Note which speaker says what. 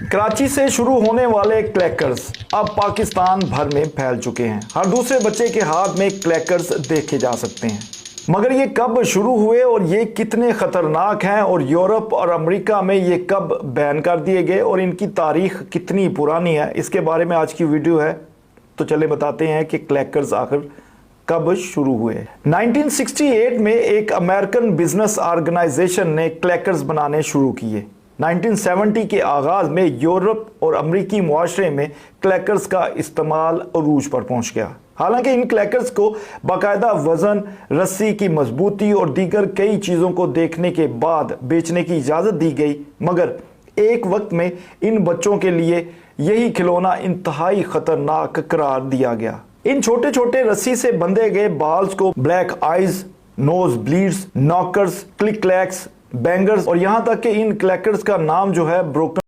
Speaker 1: कराची से शुरू होने वाले क्लैकर्स अब पाकिस्तान भर में फैल चुके हैं। हर दूसरे बच्चे के हाथ में क्लैकर्स देखे जा सकते हैं। मगर ये कब शुरू हुए और ये कितने ख़तरनाक हैं और यूरोप और अमेरिका में ये कब बैन कर दिए गए और इनकी तारीख कितनी पुरानी है, इसके बारे में आज की वीडियो है। तो चले बताते हैं कि क्लैकर्स आखिर कब शुरू हुए। 1968 में एक अमेरिकन बिजनेस ऑर्गेनाइजेशन ने क्लैकर्स बनाने शुरू किए। 1970 के आगाज में यूरोप और अमेरिकी मुआशरे में क्लैकर्स का इस्तेमाल अरूज पर पहुंच गया। हालांकि इन क्लैकर्स को बाकायदा वजन, रस्सी की मजबूती और दीगर कई चीज़ों को देखने के बाद बेचने की इजाज़त दी गई, मगर एक वक्त में इन बच्चों के लिए यही खिलौना इंतहाई खतरनाक करार दिया गया। इन छोटे छोटे रस्सी से बंधे गए बाल्स को black eyes, nose bleeds, knockers, click clacks, bangers और यहाँ तक कि इन क्लैकर्स का नाम जो है ब्रोकन